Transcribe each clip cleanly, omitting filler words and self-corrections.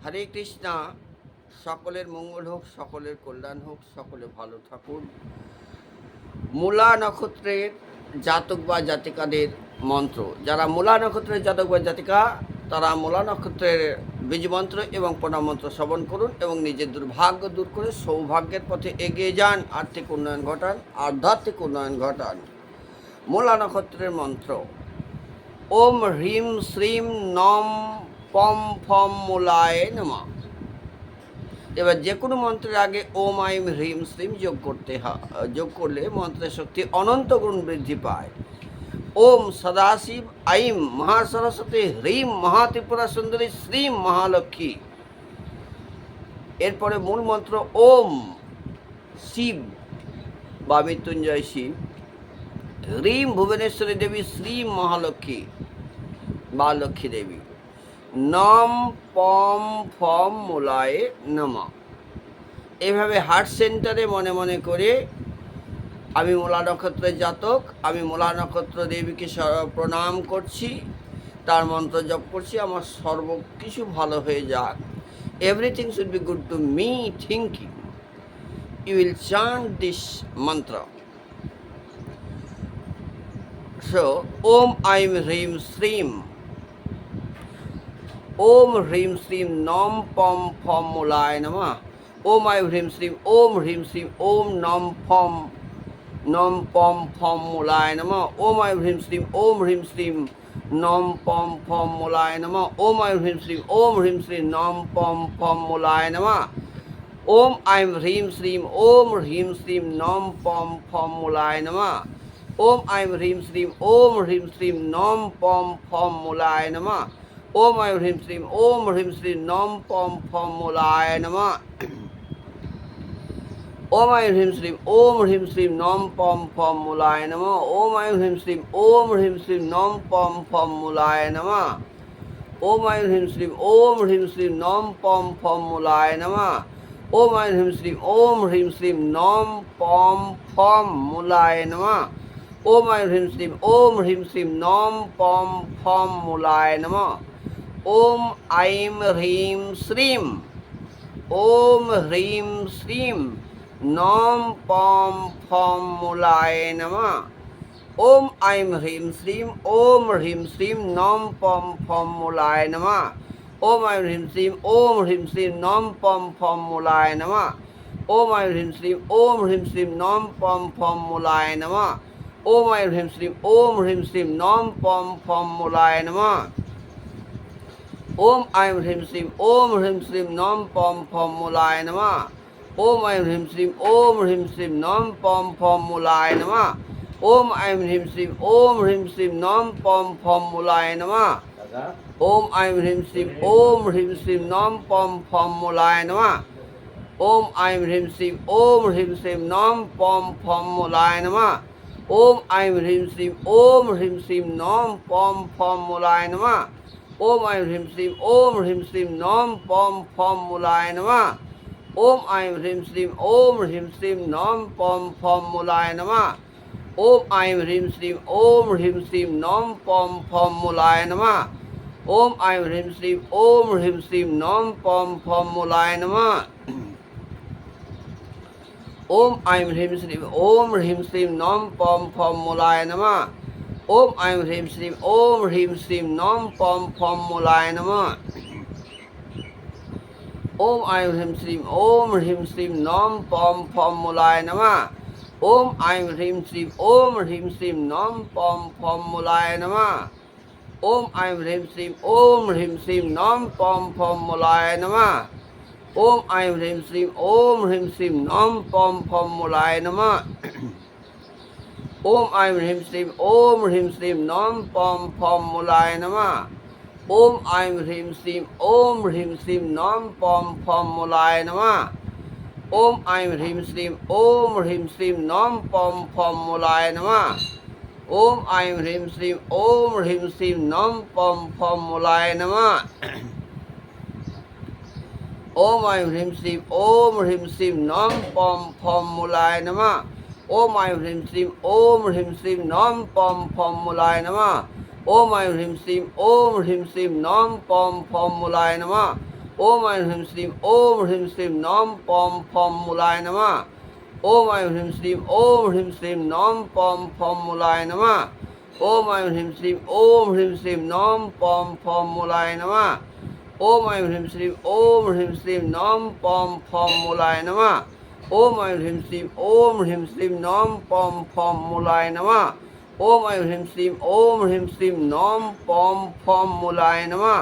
হরে কৃষ্ণা। সকলের মঙ্গল হোক, সকলের কল্যাণ হোক, সকলে ভালো থাকুন। মূলা নক্ষত্রের জাতক বা জাতিকাদের মন্ত্র। যারা মূলা নক্ষত্রের জাতক বা জাতিকা, তারা মূলা নক্ষত্রের বীজমন্ত্র এবং প্রণাম মন্ত্র শ্রবণ করুন এবং নিজের দুর্ভাগ্য দূর করে সৌভাগ্যের পথে এগিয়ে যান। আর্থিক উন্নয়ন ঘটান, আধ্যাত্মিক উন্নয়ন ঘটান। মূলা নক্ষত্রের মন্ত্র: ওম হ্রিম শ্রীম নম পম ফম মূলায় নমঃ। এবার যে কোনো মন্ত্রের আগে ওম আইম হ্রিম শ্রীম যোগ করলে মন্ত্রের শক্তি অনন্ত গুণ বৃদ্ধি পায়। ওম সদাশিব আইম মহাসরস্বতী হ্রিম মহাত্রিপুরা সুন্দরী শ্রীম মহালক্ষ্মী। এরপরে মূল মন্ত্র ওম শিব বা মৃত্যুঞ্জয় শিব হ্রিম ভুবনেশ্বরী দেবী শ্রীম মহালক্ষ্মী বা লক্ষ্মী দেবী। নম পম ফম মূলায় নমঃ। এভাবে হার্ট সেন্টারে মনে মনে করে আমি মূলা নক্ষত্রের জাতক, আমি মূলা নক্ষত্র দেবীকে প্রণাম করছি, তার মন্ত্র জপ করছি, আমার সর্ব কিছু ভালো হয়ে যাক। Everything should be good to me thinking. You will chant this mantra. So Om Aim Hreem Shreem, Om Hreem Shreem নম পম ফম মূলায় নমঃ। ওম আইম হ্রিম শ্রীম, ওম হ্রিম শ্রীম ওম নম ফম নম পম ফম মূলায় নমঃ। ওম আইম হ্রিম শ্রীম, ওম হ্রিম শ্রীম নম পম ফম মূলায় নমঃ। ওম আইম হ্রিম শ্রীম, ওম হ্রিম শ্রীম নম পম ফম মূলায় নমঃ। ওম আইম হ্রিম শ্রীম, ওম হ্রিম শ্রীম নম পম ফম মূলায় নমঃ। ওম আইম হ্রিম শ্রীম, ওম হ্রিম শ্রীম নম পম ফম মূলায় নমঃ। ওম আইম হ্রিম শ্রীম, ওম হ্রিম শ্রীম নম পম ফম মূলায় নমঃ। ওম আইম হ্রিম শ্রীম, ওম হ্রিম শ্রীম নম পম ফম মূলায় নমঃ। ওম আইম হ্রিম শ্রীম, ওম হ্রিম শ্রীম নম পম ফম মূলায় নমঃ। ওম আইম হ্রিম শ্রীম, ওম হ্রিম শ্রীম নম পম ফম মূলায় নমঃ। ওম আইম হ্রিম শ্রীম, ওম হ্রিম শ্রীম নম পম ফম মূলায় নমঃ। ওম আইম হ্রিম শ্রীম, ওম হ্রিম শ্রীম নম পম ফম মূলায় নমঃ। ওম আইম হ্রিম শ্রীম, ওম হ্রিম শ্রীম নম পম ফম মূলায় নমঃ। ওম আইম হ্রিম শ্রীম, ওম হ্রিম শ্রীম নম পম ফম মূলায় নমঃ। ওম আইম হ্রিম শ্রীম, ওম হ্রিম শ্রীম নম পম ফম মূলায় নমঃ। ওম আইম হ্রিম শ্রীম, ওম হ্রিম শ্রীম নম পম ফম মূলায় নমঃ। ওম আইম হ্রিম শ্রীম, ওম হ্রিম শ্রীম নম পম ফম মূলায় নমঃ। ওম আইম হ্রিম শ্রীম, ওম হ্রিম শ্রীম নম পম ফম মূলায় নমঃ। ওম আইম হ্রিম শ্রীম, ওম হ্রিম শ্রীম নম পম ফম মূলায় নমঃ। ওম আইম হ্রিম শ্রীম, ওম হ্রিম শ্রীম নম পম ফম মূলায় নমঃ। ওম আইম হ্রিম শ্রীম, ওম হ্রিম শ্রীম নম পম ফম মূলায় নমঃ। ওম আইম হ্রিম শ্রীম, ওম হ্রিম শ্রীম নম পম ফম মূলায় নমঃ। ওম আইম হ্রিম শ্রীম, ওম হ্রিম শ্রীম নম পম ফম মূলায় নমঃ। ওম আইম হ্রিম শ্রীম, ওম হ্রিম শ্রীম নম পম ফম মূলায় নমঃ। ওম আইম হ্রিম শ্রীম, ওম হ্রিম শ্রীম নম পম ফম মূলায় নমঃ। ওম আইম হ্রিম শ্রীম, ওম হ্রিম শ্রীম নম পম ফম মূলায় নমঃ। ওম আইম হ্রিম শ্রীম, ওম হ্রিম শ্রীম নম পম ফম মূলায় নমঃ। ওম আইম হ্রিম শ্রীম, ওম হ্রিম শ্রীম নম পম ফম মূলায় নমঃ। ওম আইম হ্রিম শ্রীম, ওম হ্রিম শ্রীম নম পম ফম মূলায় নমঃ। ওম আইম হ্রিম শ্রীম, ওম হ্রিম শ্রীম নম পম ফম মূলায় নমঃ। ওম আইম হ্রিম শ্রীম, ওম হ্রিম শ্রীম নম পম ফম মূলায় নমঃ। ওম আইম হ্রিম শ্রীম, ওম হ্রিম শ্রীম নম পম ফম মূলায় নমঃ। ওম আইম হ্রিম শ্রীম, ওম হ্রিম শ্রীম নম পম ফম মূলায় নমঃ। ওম আইম হ্রিম শ্রীম, ওম হ্রিম শ্রীম নম পম ফম মূলায় নমঃ। ওম আইম হ্রিম শ্রীম, ওম হ্রিম শ্রীম নম পম ফম মূলায় নমঃ। ওম আইম হ্রিম শ্রীম, ওম হ্রিম শ্রীম নম পম ফম মূলায় নমঃ। ওম আইম হ্রিম শ্রীম, ওম হ্রিম শ্রীম নম পম ফম মূলায় নমঃ। ওম আইম হ্রিম শ্রীম, ওম হ্রিম শ্রীম নম পম ফম মূলায় নমঃ। ওম আইম হ্রিম শ্রীম, ওম হ্রিম শ্রীম নম পম ফম মূলায় নমঃ। ওম আইম হ্রিম শ্রীম, ওম হ্রিম শ্রীম নম পম ফম মূলায় নমঃ। ওম আইং হ্রিং শ্রীম ওম হ্রিং শ্রীম নম পম ফম মূলায় নমঃ ওম আইং হ্রিং শ্রীম ওম হ্রিং শ্রীম নম পম ফম মূলায় নমঃ ওম আইং হ্রিং শ্রীম ওম হ্রিং শ্রীম নম পম ফম মূলায় নমঃ ওম আইং হ্রিং শ্রীম ওম হ্রিং শ্রীম নম পম ফম মূলায় নমঃ ওম আইং হ্রিং শ্রীম ওম হ্রিং শ্রীম নম পম ফম মূলায় নমঃ ওম আইং হ্রিং শ্রীম ওম হ্রিং শ্রীম নম পম ফম মূলায় নমঃ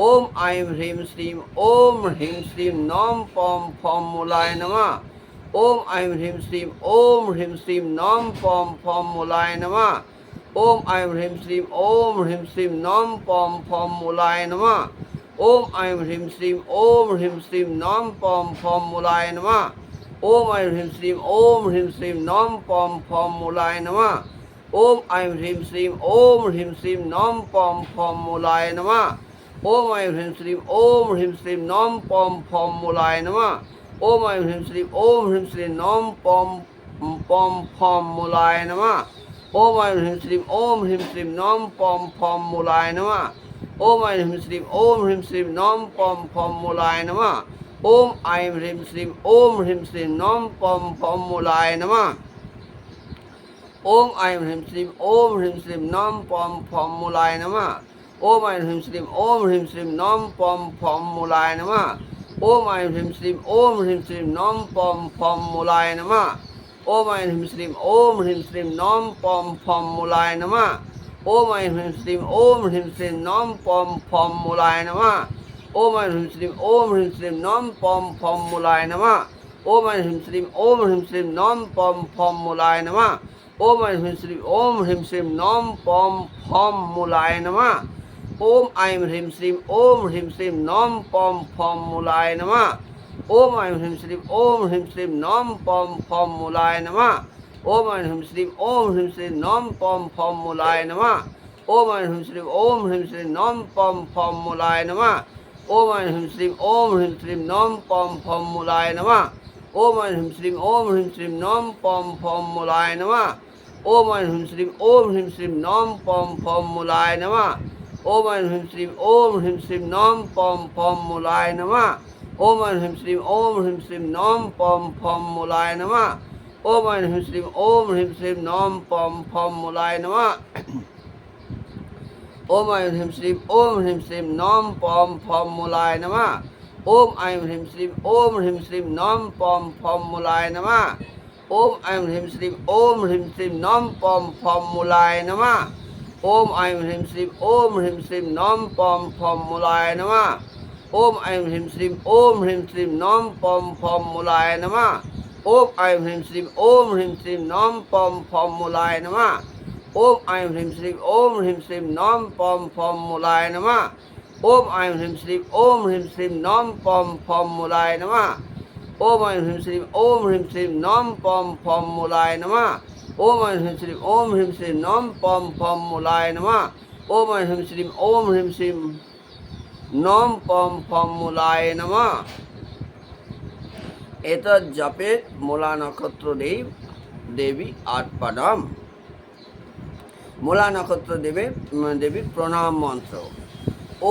ওম আইং হ্রিং শ্রীম ওম হ্রিং শ্রীম নম পম ফম মূলায় নমঃ ওম আইং হ্রিং শ্রীম ওম হ্রিং শ্রীম নম পম ফম মূলায় নমঃ ওম আইং হ্রিং শ্রীম ওম হ্রিং শ্রীম নম পম ফম মূলায় নমঃ ওম আইং হ্রিং শ্রীম ওম হ্রিং শ্রীম নম পম ফম মূলায় নমঃ ওম আইং হ্রিং শ্রীম ওম হ্রিং শ্রীম নম পম ফম মূলায় নমঃ ওম আইং হ্রিং শ্রীম ওম হ্রিং শ্রীম নম পম ফম মূলায় নমঃ ওম আইং হ্রিং শ্রীম ওম হ্রিং শ্রীম নম পম ফম মূলায় নমঃ ওম আইং হ্রিং শ্রীম ওম হ্রিং শ্রীম নম পম ফম মূলায় নমঃ ওম আইং হ্রিং শ্রীম ওম হ্রিং শ্রীম নম পম ফম মূলায় নমঃ ওম আইং হ্রিং শ্রীম ওম হ্রিং শ্রীম নম পম ফম মূলায় নমঃ ওম আইং হ্রিং শ্রীম ওম হ্রিং শ্রীম নম পম ফম মূলায় নমঃ ওম আইং হ্রিং শ্রীম ওম হ্রিং শ্রীম নম পম ফম মূলায় নমঃ ওম আইং হ্রিং শ্রীম ওম হ্রিং শ্রীম নম পম ফম মূলায় নমঃ ওম আইং হ্রিং শ্রীম ওম হ্রিং শ্রীম নম পম ফম মূলায় নমঃ ওম আইং হ্রিং শ্রীম ওম হ্রিং শ্রীম নম পম ফম মূলায় নমঃ ওম আইং হ্রিং শ্রীম ওম হ্রিং শ্রীম নম পম ফম মূলায় নমঃ ওম আইং হ্রিং শ্রীম ওম হ্রিং শ্রীম নম পম ফম মূলায় নমঃ ওম আইং হ্রিং শ্রীম ওম হ্রিং শ্রীম নম পম ফম মূলায় নমঃ ওম আইং হ্রিং শ্রীম ওম হ্রিং শ্রীম নম পম ফম মূলায় নমঃ ওম আইং হ্রিং শ্রীম ওম হ্রিং শ্রীম নম পম ফম মূলায় নমঃ ওম আইং হ্রিং শ্রীম ওম হ্রিং শ্রীম নম পম ফম মূলায় নমঃ ওম আইং হ্রিং শ্রীম ওম হ্রিং শ্রীম নম পম ফম মূলায় নমঃ ওম আইং হ্রিং শ্রীম ওম হ্রিং শ্রীম নম পম ফম মূলায় নমঃ ওম আইং হ্রিং শ্রীম ওম হ্রিং শ্রীম নম পম ফম মূলায় নমঃ ওম আইং হ্রিং শ্রীম ওম হ্রিং শ্রীম নম পম ফম মূলায় নমঃ ওম আইং হ্রিং শ্রীম ওম হ্রিং শ্রীম নম পম ফম মূলায় নমঃ ওম আইং হ্রিং শ্রীম ওম হ্রিং শ্রীম নম পম ফম মূলায় নমঃ ওম আইং হ্রিং শ্রীম ওম হ্রিং শ্রীম নম পম ফম মূলায় নমঃ ওম আইং হ্রিং শ্রীম ওম হ্রিং শ্রীম নম পম ফম মূলায় নমঃ ওম আইং হ্রিং শ্রীম ওম হ্রিং শ্রীম নম পম ফম মূলায় নমঃ ওম আইং হ্রিং শ্রীম ওম হ্রিং শ্রীম নম পম ফম মূলায় নমঃ ওম আইং হ্রিং শ্রীম ওম হ্রিং শ্রীম নম পম ফম মূলায় নমঃ ওম আইং হ্রিং শ্রীম ওম হ্রিং শ্রীম নম পম ফম মূলায় নমঃ ওম আইং হ্রিং শ্রীম ওম হ্রিং শ্রীম নম পম ফম মূলায় নমঃ ওম আইং হ্রিং শ্রীম ওম হ্রিং শ্রীম নম পম ফম মূলায় নমঃ ওম আইং হ্রিং শ্রীম ওম হ্রিং শ্রীম নম পম ফম মূলায় নমঃ ওম আইং হ্রিং শ্রীম ওম হ্রিং শ্রীম নম পম ফম মূলায় নমঃ ওম আইং হ্রিং শ্রীম ওম হ্রিং শ্রীম নম পম ফম মূলায় নমঃ ওম আইং হ্রিং শ্রীম ওম হ্রিং শ্রীম নম পম ফম মূলায় নমঃ ওম আইং হ্রিং শ্রীম ওম হ্রিং শ্রীম নম পম ফম মূলায় নমঃ এতৎ জপে মূলা নক্ষত্র দেবী আর্পণম। মূলা নক্ষত্র দেবীর প্রণাম মন্ত্র।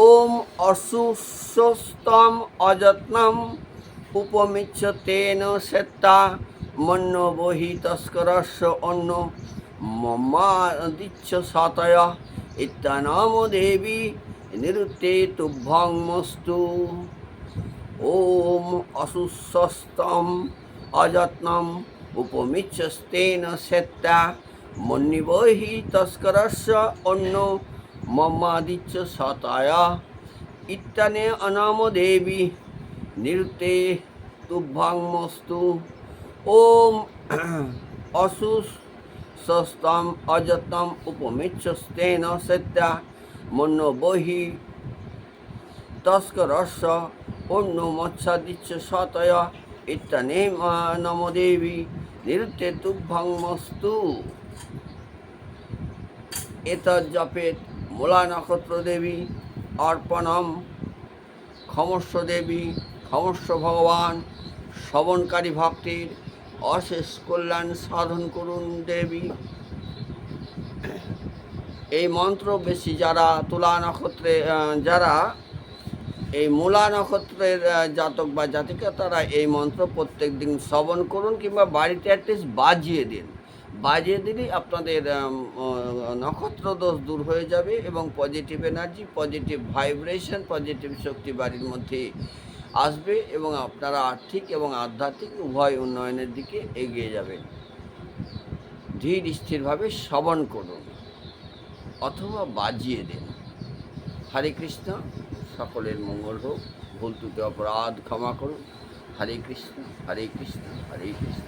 ওম অসুস্থম অযত্নম উপমিচ্ছতেন শ্বেতা মন্য বহি তস্করস্য অন্য মম্মাদিচ্ছ সাতয় ইত্যানম দেবী নিরুতে তুভ্যংমস্তু। ওম অসুস্থম অযত্নম উপমিচ্ছতেন শ্বেতা মন্নিবহি তস্করস্য অন্য মম্মাদিচ্ছ সাতয় ইত্যানে অনাম দেবী নিরুতে তুভ্যংমস্তু। ওম অসুস্থম অযত্নম উপমিচ্ছতেন শ্বেতা মন্য বহি তস্করস্য অন্য মৎসাদিচ্ছ সাতয় ইত্যানে নম দেবী নিরুতে তুভ্যংমস্তু। এতৎ জপেত মূলা নক্ষত্র দেবী অর্পণম। ক্ষমস্ব দেবী, ক্ষমস্ব ভগবান, শ্রবণকারী ভক্তির অশেষ কল্যাণ সাধন করুন দেবী। এই মন্ত্র বেশি যারা তুলা নক্ষত্রে যারা এই মূলা নক্ষত্রের জাতক বা জাতিকা তারা এই মন্ত্র প্রত্যেক দিন শ্রবণ করুন কিংবা বাড়িতে অ্যাটলিস্ট বাজিয়ে দিন। বাজিয়ে দিলেই আপনাদের নক্ষত্র দোষ দূর হয়ে যাবে এবং positive energy, positive vibration, positive শক্তি বাড়ির মধ্যে আসবে এবং আপনারা আর্থিক এবং আধ্যাত্মিক উভয় উন্নয়নের দিকে এগিয়ে যাবেন। ধীর স্থিরভাবে শ্রবণ করুন অথবা বাজিয়ে দিন। হরে কৃষ্ণ, সকলের মঙ্গল হোক। ভুল ত্রুটি অপরাধ ক্ষমা করুন। হরে কৃষ্ণ, হরে কৃষ্ণ, হরে কৃষ্ণ।